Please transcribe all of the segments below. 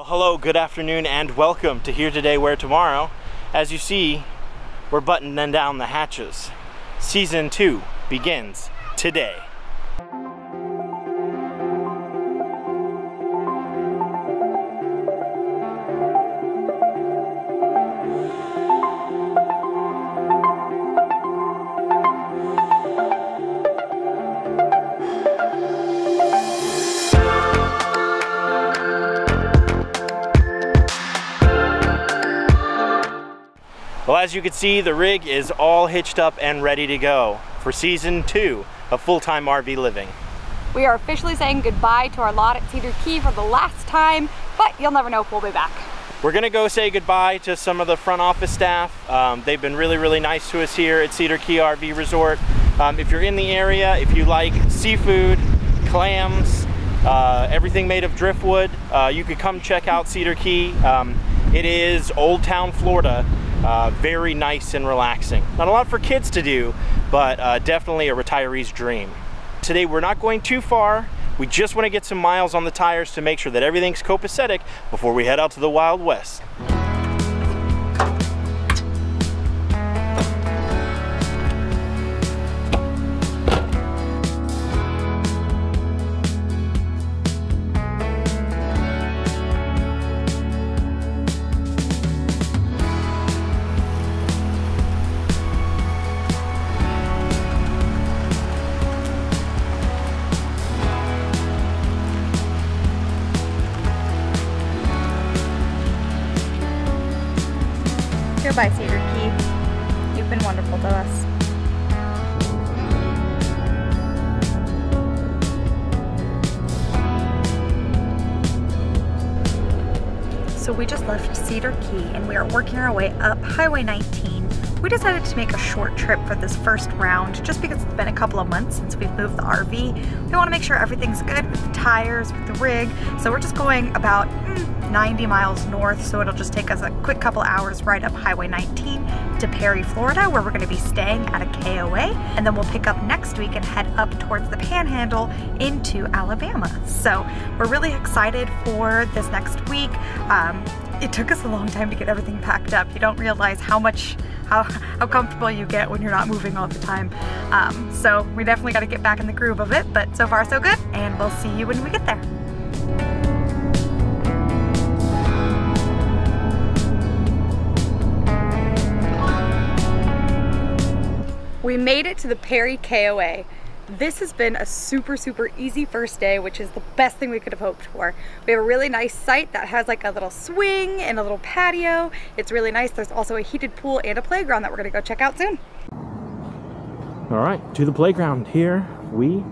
Well, hello, good afternoon, and welcome to Here Today, Where Tomorrow. As you see, we're buttoning down the hatches. Season 2 begins today. Well, as you can see, the rig is all hitched up and ready to go for Season 2 of Full-Time RV Living. We are officially saying goodbye to our lot at Cedar Key for the last time, but you'll never know if we'll be back. We're gonna go say goodbye to some of the front office staff. They've been really nice to us here at Cedar Key RV Resort. If you're in the area, if you like seafood, clams, everything made of driftwood, you could come check out Cedar Key. It is Old Town, Florida. Very nice and relaxing. Not a lot for kids to do, but definitely a retiree's dream. Today we're not going too far. We just want to get some miles on the tires to make sure that everything's copacetic before we head out to the Wild West. Goodbye, Cedar Key. You've been wonderful to us. So we just left Cedar Key and we are working our way up Highway 19. We decided to make a short trip for this first round just because it's been a couple of months since we've moved the RV. We want to make sure everything's good with the tires, with the rig. So we're just going about 90 miles north, so it'll just take us a quick couple hours right up Highway 19 to Perry, Florida, where we're going to be staying at a KOA, and then we'll pick up next week and head up towards the Panhandle into Alabama. So we're really excited for this next week. It took us a long time to get everything packed up. You don't realize how comfortable you get when you're not moving all the time. So we definitely got to get back in the groove of it, but so far so good, and we'll see you when we get there. We made it to the Perry KOA. This has been a super easy first day, which is the best thing we could have hoped for. We have a really nice site that has like a little swing and a little patio. It's really nice. There's also a heated pool and a playground that we're gonna go check out soon. All right, to the playground. Here we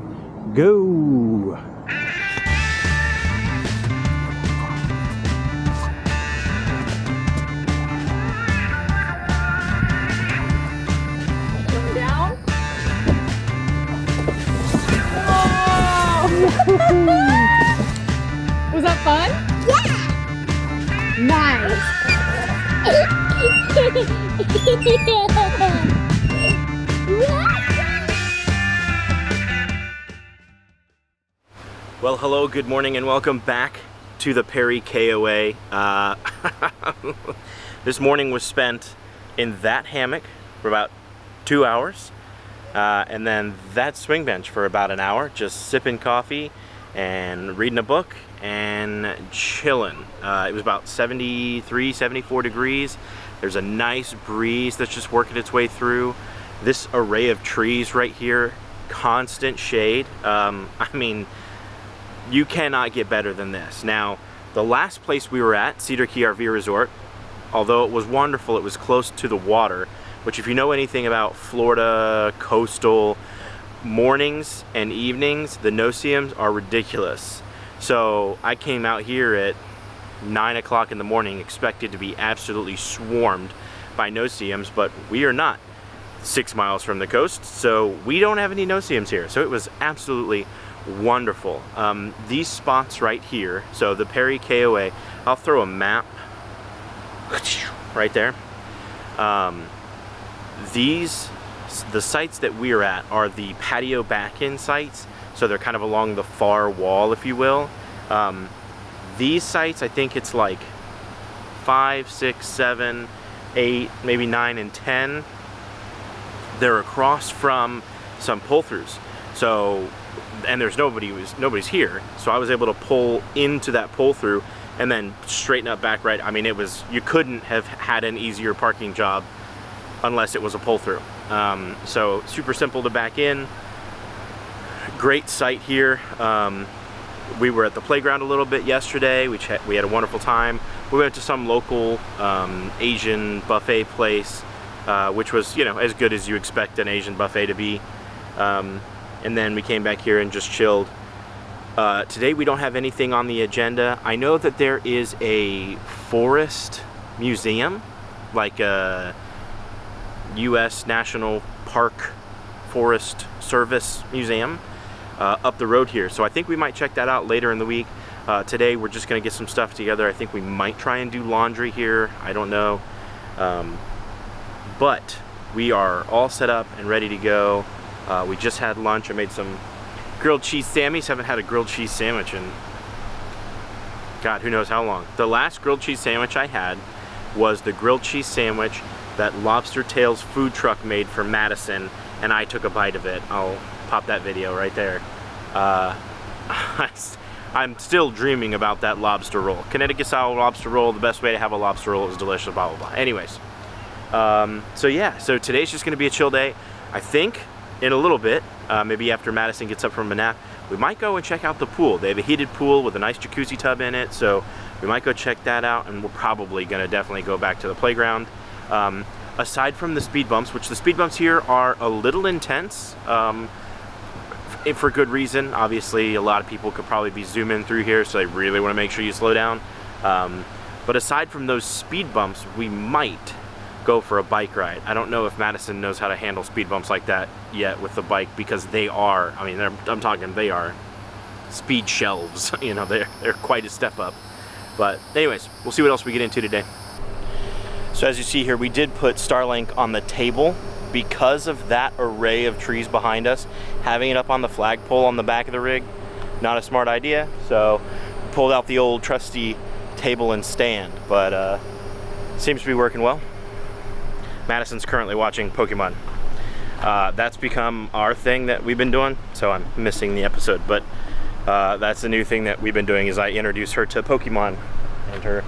go. Was that fun? Yeah! Nice! Well, hello, good morning, and welcome back to the Perry KOA. This morning was spent in that hammock for about 2 hours. And then that swing bench for about an hour, just sipping coffee and reading a book and chilling. It was about 73, 74 degrees. There's a nice breeze that's just working its way through. This array of trees right here, constant shade. I mean, you cannot get better than this. Now, the last place we were at, Cedar Key RV Resort, although it was wonderful, it was close to the water, which if you know anything about Florida coastal mornings and evenings, the no-see-ums are ridiculous. So I came out here at 9 o'clock in the morning expected to be absolutely swarmed by no-see-ums, but we are not 6 miles from the coast, so we don't have any no-see-ums here. So it was absolutely wonderful. These spots right here, so the Perry KOA, I'll throw a map right there. The sites that we're at are the patio back-in sites, so they're kind of along the far wall, if you will. these sites, I think it's like 5, 6, 7, 8, maybe 9 and 10. They're across from some pull-throughs. So, and there's nobody's here. So I was able to pull into that pull-through and then straighten up back right. I mean, you couldn't have had an easier parking job unless it was a pull-through. So super simple to back in. Great site here. We were at the playground a little bit yesterday. We had a wonderful time. We went to some local Asian buffet place, which was, you know, as good as you expect an Asian buffet to be. And then we came back here and just chilled. Today we don't have anything on the agenda. I know that there is a forest museum, like a U.S. National Park Forest Service Museum up the road here. So I think we might check that out later in the week. Today we're just gonna get some stuff together. I think we might try and do laundry here. I don't know. But we are all set up and ready to go. We just had lunch. I made some grilled cheese Sammys. Haven't had a grilled cheese sandwich in, God, who knows how long. The last grilled cheese sandwich I had was the grilled cheese sandwich that Lobster Tails food truck made for Madison, and I took a bite of it. I'll pop that video right there. I'm still dreaming about that lobster roll. Connecticut style lobster roll, the best way to have a lobster roll is delicious, blah, blah, blah. Anyways, so yeah, so today's just gonna be a chill day. I think in a little bit, maybe after Madison gets up from a nap, we might go and check out the pool. They have a heated pool with a nice jacuzzi tub in it, so we might go check that out, and we're probably gonna definitely go back to the playground. Aside from the speed bumps, which the speed bumps here are a little intense, for good reason. Obviously, a lot of people could probably be zooming through here, so they really want to make sure you slow down. But aside from those speed bumps, we might go for a bike ride. I don't know if Madison knows how to handle speed bumps like that yet with the bike, because they are, I mean, I'm talking, they are speed shelves. You know, they're quite a step up. But anyways, we'll see what else we get into today. So as you see here, we did put Starlink on the table. Because of that array of trees behind us, having it up on the flagpole on the back of the rig, not a smart idea. So pulled out the old trusty table and stand, but seems to be working well. Madison's currently watching Pokemon. That's become our thing that we've been doing, so I'm missing the episode, but that's the new thing that we've been doing, is I introduce her to Pokemon, and her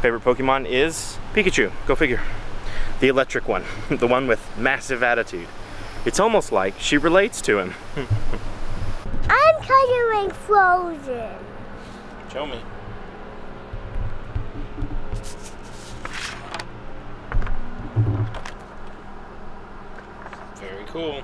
favorite Pokemon is Pikachu. Go figure. The electric one, the one with massive attitude. It's almost like she relates to him. I'm coloring Frozen. Show me. Very cool.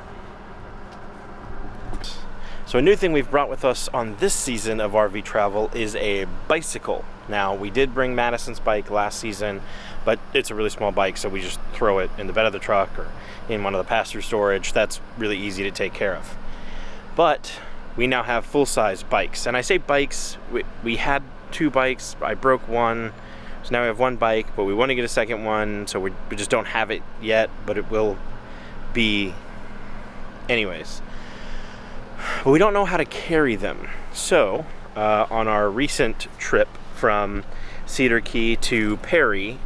So a new thing we've brought with us on this season of RV travel is a bicycle. Now, we did bring Madison's bike last season, but it's a really small bike, so we just throw it in the bed of the truck or in one of the pass-through storage. That's really easy to take care of. But we now have full-size bikes. And I say bikes, we had 2 bikes, I broke one, so now we have 1 bike, but we want to get a second one, so we just don't have it yet, but it will be anyways. But we don't know how to carry them. So, on our recent trip from Cedar Key to Perry,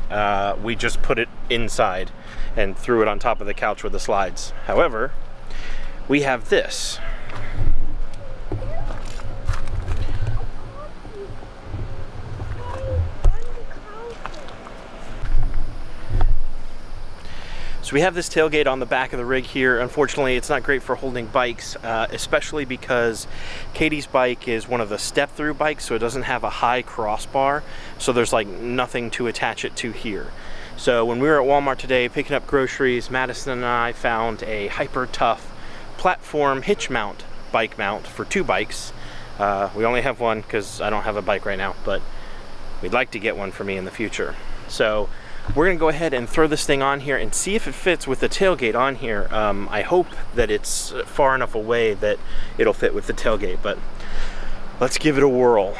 we just put it inside and threw it on top of the couch with the slides. However, we have this. So we have this tailgate on the back of the rig here. Unfortunately, it's not great for holding bikes, especially because Katie's bike is one of the step-through bikes, so it doesn't have a high crossbar, so there's like nothing to attach it to here. So when we were at Walmart today picking up groceries, Madison and I found a Hyper Tough platform hitch mount bike mount for 2 bikes. We only have one because I don't have a bike right now, but we'd like to get one for me in the future. So we're gonna go ahead and throw this thing on here and see if it fits with the tailgate on here. I hope that it's far enough away that it'll fit with the tailgate, but let's give it a whirl.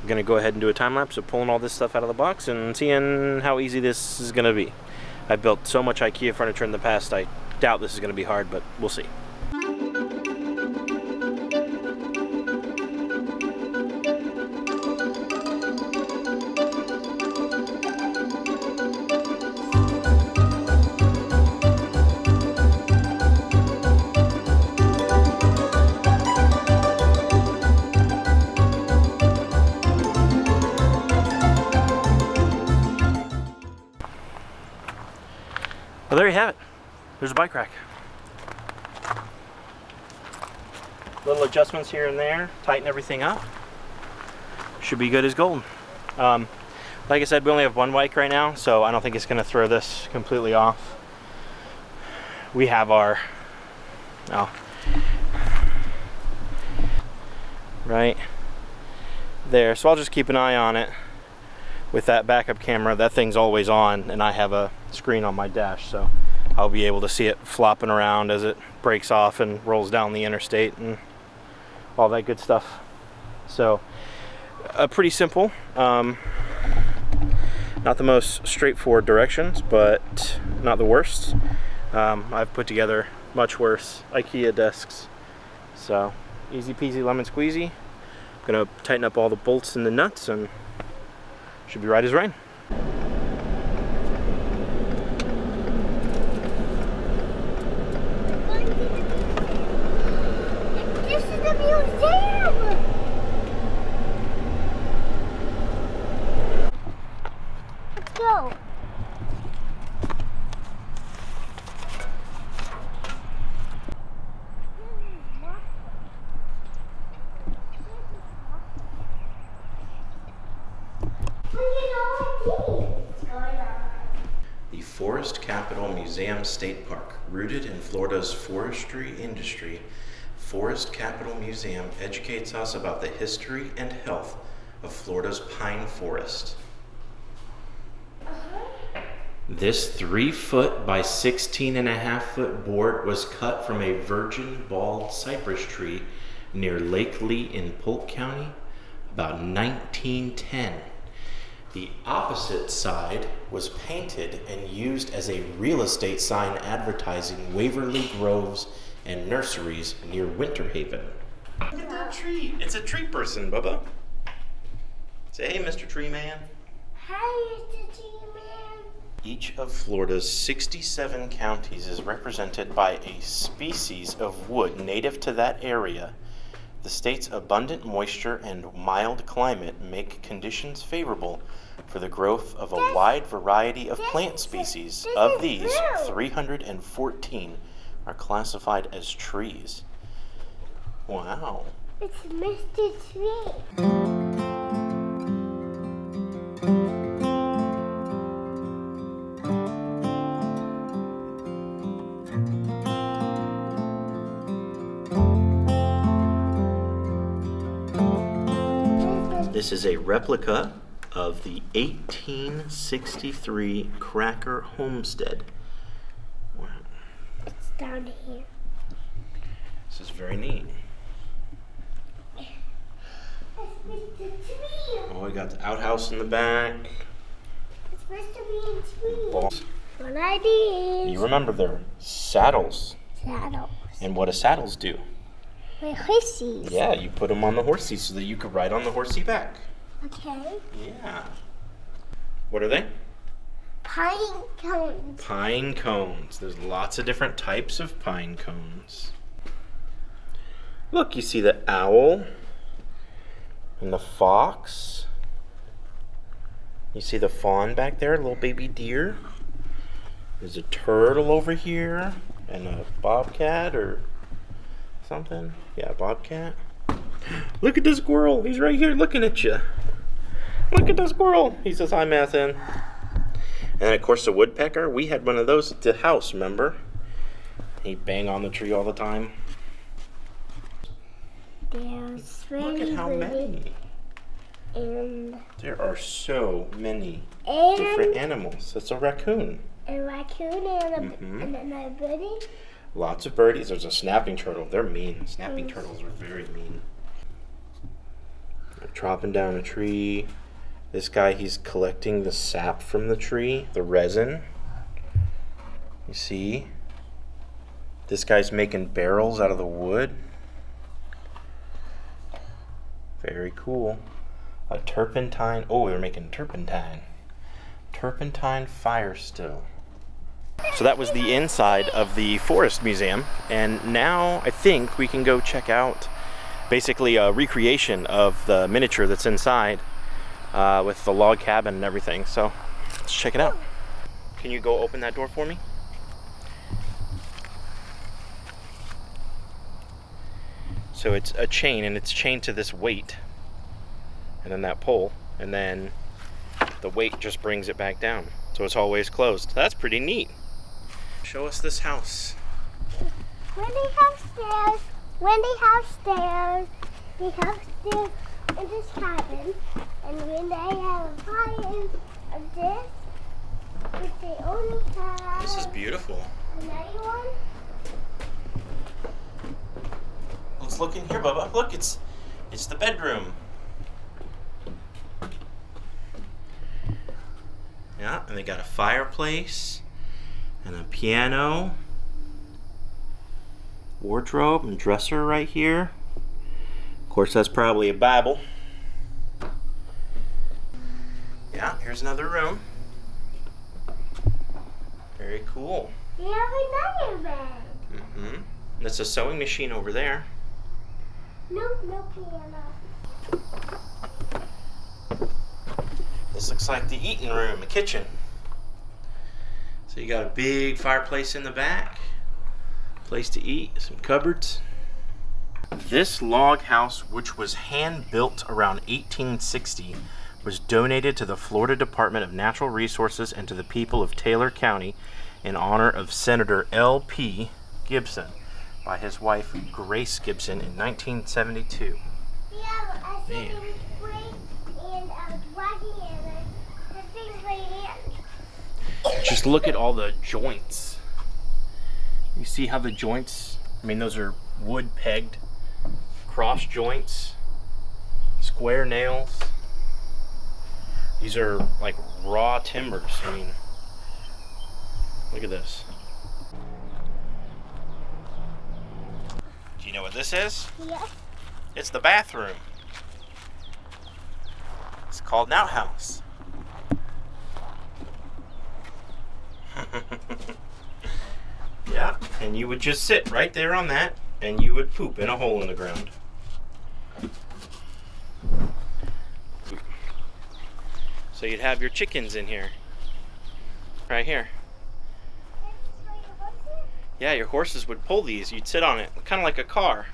I'm gonna go ahead and do a time lapse of pulling all this stuff out of the box and seeing how easy this is gonna be. I've built so much IKEA furniture in the past, I doubt this is gonna be hard, but we'll see. there you have it. There's a bike rack. Little adjustments here and there, tighten everything up. Should be good as gold. Like I said, we only have one bike right now, so I don't think it's gonna throw this completely off. We have our, right there, so I'll just keep an eye on it with that backup camera. That thing's always on, and I have a screen on my dash, so I'll be able to see it flopping around as it breaks off and rolls down the interstate and all that good stuff. So pretty simple. Not the most straightforward directions, but not the worst. I've put together much worse IKEA desks. So easy peasy lemon squeezy. I'm gonna tighten up all the bolts and the nuts and should be right as rain. This is the museum! Let's go. The Forest Capital Museum State Park, rooted in Florida's forestry industry, Forest Capital Museum educates us about the history and health of Florida's pine forest. This 3-foot by 16.5-foot board was cut from a virgin bald cypress tree near Lake Lee in Polk County about 1910. The opposite side was painted and used as a real estate sign advertising Waverly Groves and nurseries near Winter Haven. Look at that tree. It's a tree person, Bubba. Say, hey, Mr. Tree Man. Hi, Mr. Tree Man. Each of Florida's 67 counties is represented by a species of wood native to that area. The state's abundant moisture and mild climate make conditions favorable for the growth of a wide variety of plant species. Of these, 314 are classified as trees. Wow. It's Mr. Tree. This is a replica of the 1863 Cracker Homestead. Wow. It's down here. This is very neat. That's Mr. Tree. Oh, we got the outhouse in the back. It's Mr. Tree. Balls. What are these? You remember they're saddles. Saddles. And what do saddles do? My horses. Yeah, you put them on the horsey so that you could ride on the horsey back. Okay. Yeah. What are they? Pine cones. Pine cones. There's lots of different types of pine cones. Look, you see the owl and the fox. You see the fawn back there, little baby deer. There's a turtle over here and a bobcat or something. Yeah, bobcat. Look at the squirrel. He's right here looking at you. Look at the squirrel. He says, hi, Mathin. And of course, the woodpecker. We had one of those at the house, remember? He'd bang on the tree all the time. There's Look at how many. And There are so many different animals. That's a raccoon. a raccoon and a birdie. Lots of birdies. There's a snapping turtle. They're mean. Snapping turtles are very mean. They're chopping down a tree. This guy, he's collecting the sap from the tree, the resin. You see? This guy's making barrels out of the wood. Very cool. A turpentine. Oh, they're making turpentine. Turpentine fire still. So that was the inside of the Forest Museum, and now I think we can go check out basically a recreation of the miniature that's inside with the log cabin and everything. So let's check it out. Can you go open that door for me? So it's a chain, and it's chained to this weight, and then that pole, and then the weight just brings it back down. So it's always closed. That's pretty neat. Show us this house. When they have stairs, they have stairs in this cabin, and when they have a fire of this, if they only have. This is beautiful. Another one. Let's look in here, Bubba. Look, it's the bedroom. Yeah, and they got a fireplace and a piano, wardrobe and dresser right here. Of course, that's probably a Bible. Yeah, here's another room. Very cool. They have another bed. Mm-hmm. That's a sewing machine over there. Nope, no piano. This looks like the eating room, the kitchen. So you got a big fireplace in the back, place to eat, some cupboards. This log house, which was hand built around 1860, was donated to the Florida Department of Natural Resources and to the people of Taylor County in honor of Senator L.P. Gibson by his wife Grace Gibson in 1972. Yeah, I said it was great, and I was walking in the thing's right here. Just look at all the joints. You see how the joints, I mean, those are wood pegged, cross joints, square nails. These are like raw timbers. I mean, look at this. Do you know what this is? Yes. It's the bathroom. It's called an outhouse. Yeah, and you would just sit right there on that, and you would poop in a hole in the ground. So you'd have your chickens in here. Right here. Yeah, your horses would pull these. You'd sit on it, kind of like a car.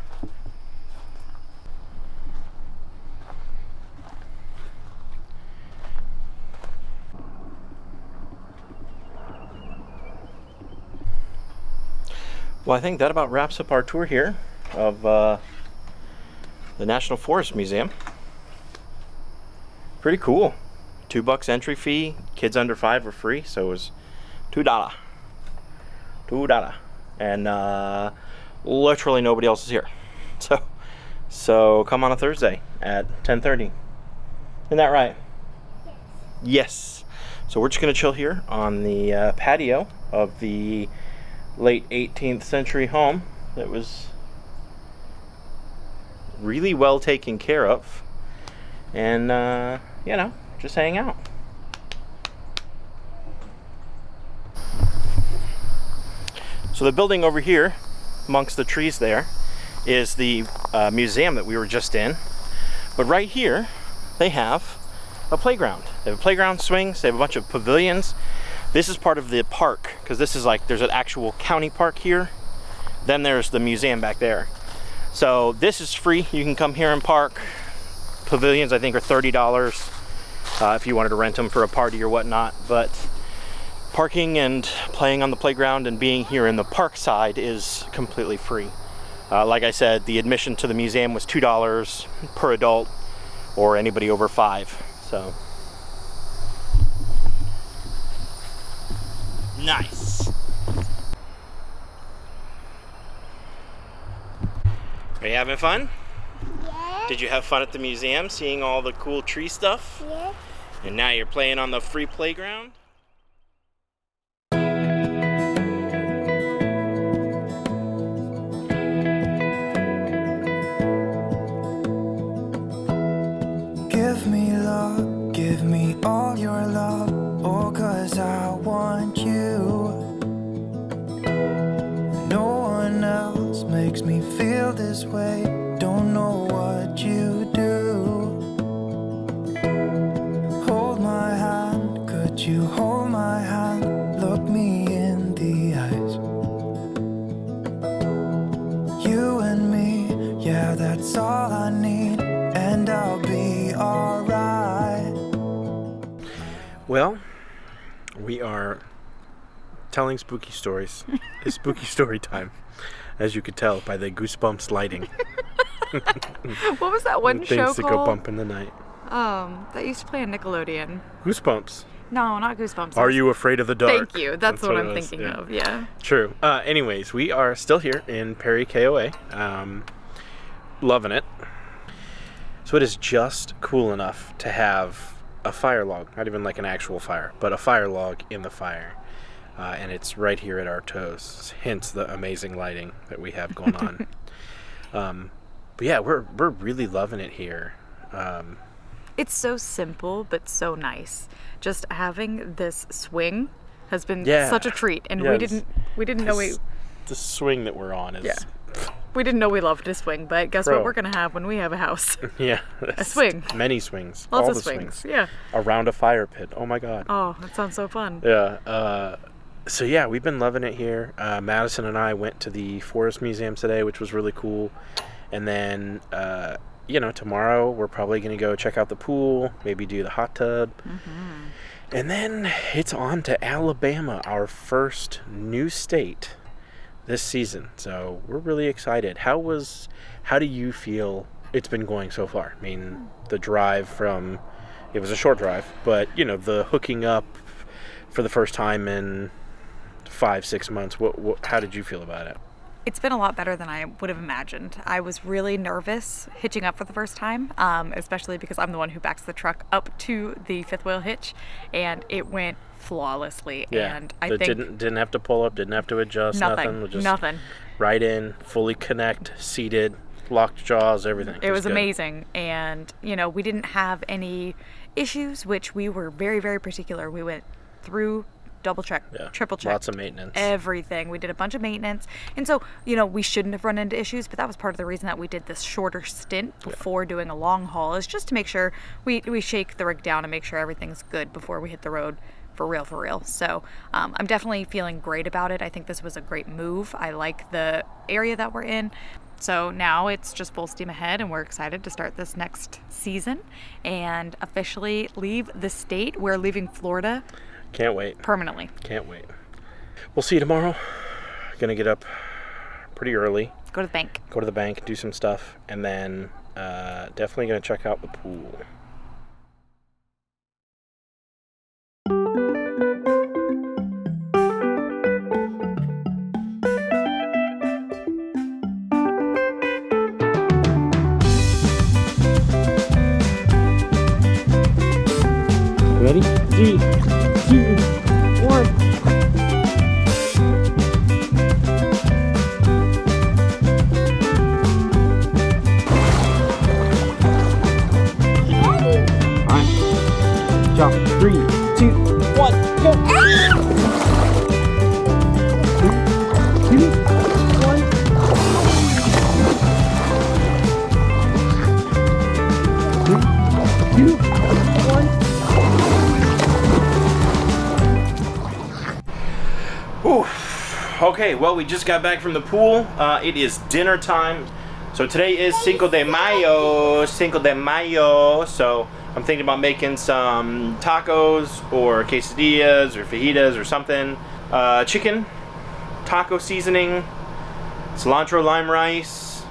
Well, I think that about wraps up our tour here of the National Forest Museum. Pretty cool. $2 entry fee. Kids under 5 are free, so it was $2. $2. And literally nobody else is here. So come on a Thursday at 10:30. Isn't that right? Yes. So we're just gonna chill here on the patio of the late 18th century home that was really well taken care of, and you know, just hang out. So the building over here amongst the trees there is the museum that we were just in, but right here they have a playground. They have a playground, swings, they have a bunch of pavilions. This is part of the park, because this is like, there's an actual county park here. Then there's the museum back there. So this is free. You can come here and park. Pavilions, I think, are $30 if you wanted to rent them for a party or whatnot. But parking and playing on the playground and being here in the park side is completely free. Like I said, the admission to the museum was $2 per adult or anybody over 5. So. Nice. Are you having fun? Yeah. Did you have fun at the museum, seeing all the cool tree stuff? Yeah. And now you're playing on the free playground? Give me love, give me all your love, oh, 'cause I want you. No one else makes me feel this way, don't know what you do. Hold my hand, could you hold my hand, look me in the eyes. You and me, yeah, it's all I need, and I'll be alright. Well, we are telling spooky stories. It's spooky story time, as you could tell by the goosebumps lighting. What was that one show Things that go called? bump in the night. That used to play on Nickelodeon. Goosebumps. No, not Goosebumps. Are you afraid of the dark? Thank you. That's what I'm it was, thinking yeah. of. Yeah. True. Anyways, we are still here in Perry, KOA. Loving it. So it is just cool enough to have a fire log, not even like an actual fire, but a fire log in the fire. And it's right here at our toes, hence the amazing lighting that we have going on. But yeah, we're really loving it here. It's so simple, but so nice. Just having this swing has been such a treat, and we didn't know the swing that we're on is we didn't know we loved to swing, but guess what we're gonna have when we have a house? Yeah, a swing. Many swings. Lots all of the swings. Yeah. Around a fire pit. Oh my God. Oh, that sounds so fun. Yeah. So yeah, we've been loving it here. Madison and I went to the Forest Museum today, which was really cool. And then, you know, tomorrow we're probably going to go check out the pool, maybe do the hot tub. And then it's on to Alabama, our first new state this season. So we're really excited. How do you feel it's been going so far? I mean, the drive it was a short drive, but, you know, the hooking up for the first time in 5-6 months, how did you feel about it? It's been a lot better than I would have imagined. I was really nervous hitching up for the first time, especially because I'm the one who backs the truck up to the fifth wheel hitch, and it went flawlessly. Yeah, and I think didn't have to pull up, didn't have to adjust, nothing. Just nothing. Right in, fully connect, seated, locked jaws, everything. It was amazing, and you know, we didn't have any issues, which we were very, very particular. We went through, double check, triple check, lots of maintenance, everything. We did a bunch of maintenance, and so, you know, we shouldn't have run into issues, but that was part of the reason that we did this shorter stint before doing a long haul, is just to make sure we shake the rig down and make sure everything's good before we hit the road for real. So I'm definitely feeling great about it. I think this was a great move. I like the area that we're in. So now it's just full steam ahead, and we're excited to start this next season and officially leave the state. We're leaving Florida. Can't wait. Permanently. Can't wait. We'll see you tomorrow. Gonna get up pretty early. Go to the bank. Go to the bank, do some stuff, and then definitely gonna check out the pool. Ready? 3, 2, 1. Alright. Jump. 3, 2, 1, go! 3, 2, 1. Okay, well, we just got back from the pool. It is dinner time. So today is Cinco de Mayo. So I'm thinking about making some tacos or quesadillas or fajitas or something. Chicken, taco seasoning, cilantro lime rice,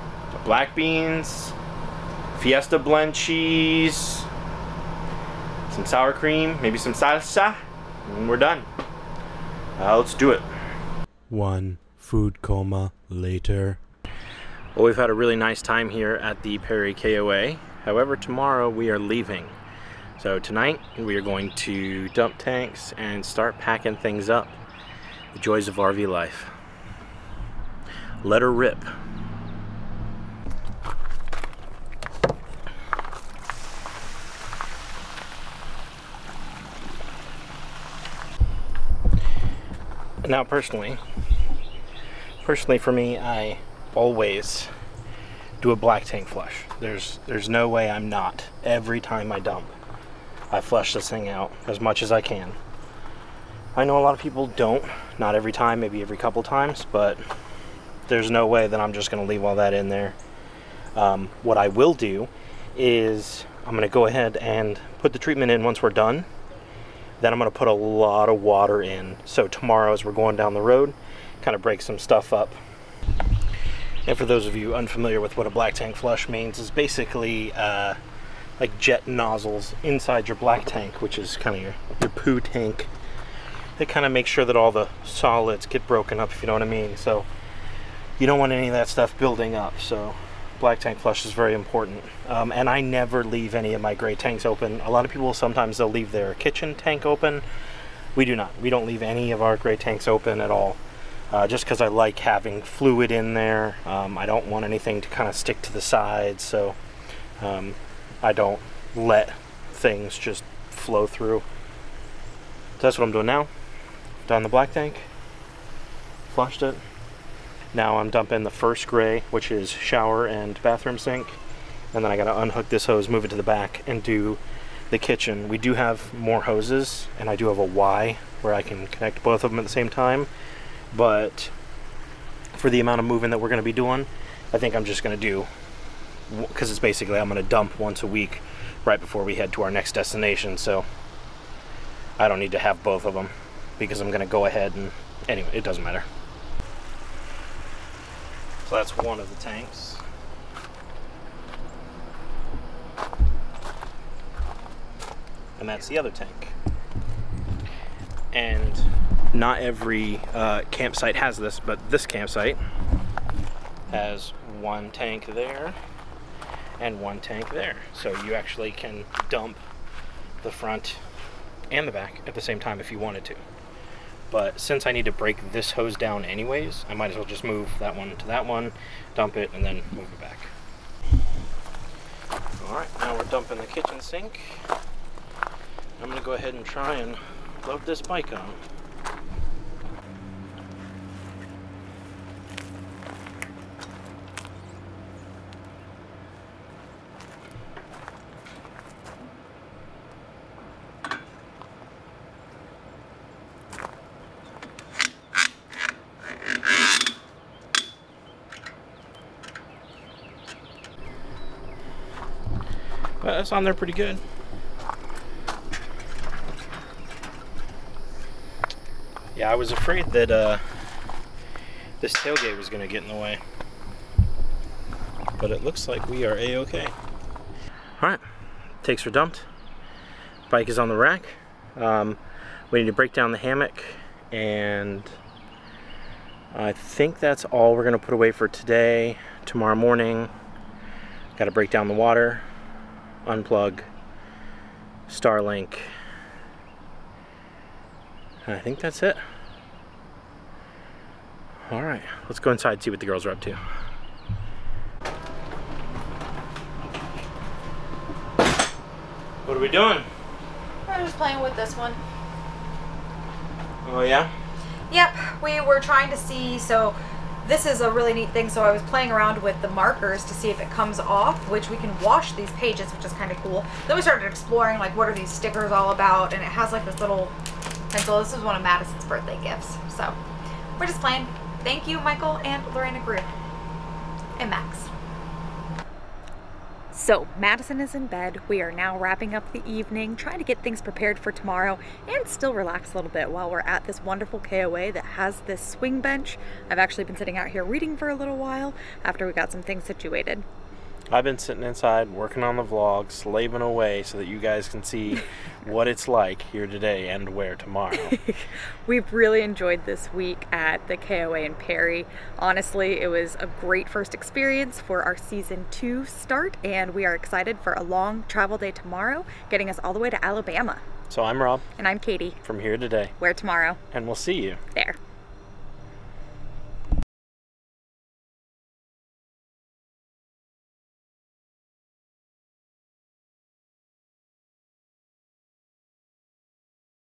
black beans, Fiesta blend cheese, some sour cream, maybe some salsa, and we're done. Let's do it. 1 food coma later. Well, we've had a really nice time here at the Perry KOA. However, tomorrow we are leaving. So tonight we are going to dump tanks and start packing things up. The joys of RV life. Let her rip. Now personally for me, I always do a black tank flush. There's no way I'm not. Every time I dump, I flush this thing out as much as I can. I know a lot of people don't, not every time, maybe every couple times, but there's no way that I'm just gonna leave all that in there. What I will do is I'm going to go ahead and put the treatment in once we're done. Then I'm going to put a lot of water in. So tomorrow as we're going down the road, kind of break some stuff up. And for those of you unfamiliar with what a black tank flush means, is basically like jet nozzles inside your black tank, which is kind of your poo tank. It kind of makes sure that all the solids get broken up, if you know what I mean. So you don't want any of that stuff building up. So black tank flush is very important. And I never leave any of my gray tanks open. A lot of people, sometimes they'll leave their kitchen tank open. We do not. We don't leave any of our gray tanks open at all. Just because I like having fluid in there. I don't want anything to kind of stick to the sides, so I don't let things just flow through. So that's what I'm doing now. Done the black tank, flushed it. Now I'm dumping the first gray, which is shower and bathroom sink, and then I gotta unhook this hose, move it to the back, and do the kitchen. We do have more hoses, and I do have a Y where I can connect both of them at the same time. But for the amount of moving that we're going to be doing, I think I'm just going to do, because it's basically I'm going to dump once a week right before we head to our next destination. So I don't need to have both of them because I'm going to go ahead and, anyway, it doesn't matter. So that's one of the tanks. And that's the other tank. And not every campsite has this, but this campsite has one tank there and one tank there. So you actually can dump the front and the back at the same time if you wanted to. But since I need to break this hose down anyways, I might as well just move that one to that one, dump it, and then move it back. Alright, now we're dumping the kitchen sink. I'm going to go ahead and try and load this bike on. Well, that's on there pretty good. Yeah, I was afraid that this tailgate was going to get in the way. But it looks like we are A-okay. Alright, tanks are dumped. Bike is on the rack. We need to break down the hammock, and I think that's all we're going to put away for today. Tomorrow morning, got to break down the water, unplug, Starlink. I think that's it. Alright, let's go inside and see what the girls are up to. What are we doing? We're just playing with this one. Oh yeah? Yep, we were trying to see, so this is a really neat thing. So I was playing around with the markers to see if it comes off, which we can wash these pages, which is kind of cool. Then we started exploring, like, what are these stickers all about? And it has like this little pencil. This is one of Madison's birthday gifts. So we're just playing. Thank you, Michael and Lorena Greer and Max. So Madison is in bed. We are now wrapping up the evening, trying to get things prepared for tomorrow and still relax a little bit while we're at this wonderful KOA that has this swing bench. I've actually been sitting out here reading for a little while after we got some things situated. I've been sitting inside working on the vlog, slaving away so that you guys can see what it's like here today and where tomorrow. We've really enjoyed this week at the KOA in Perry. Honestly, it was a great first experience for our season 2 start, and we are excited for a long travel day tomorrow, getting us all the way to Alabama. So I'm Rob. And I'm Katie. From Here Today. Where tomorrow. And we'll see you there.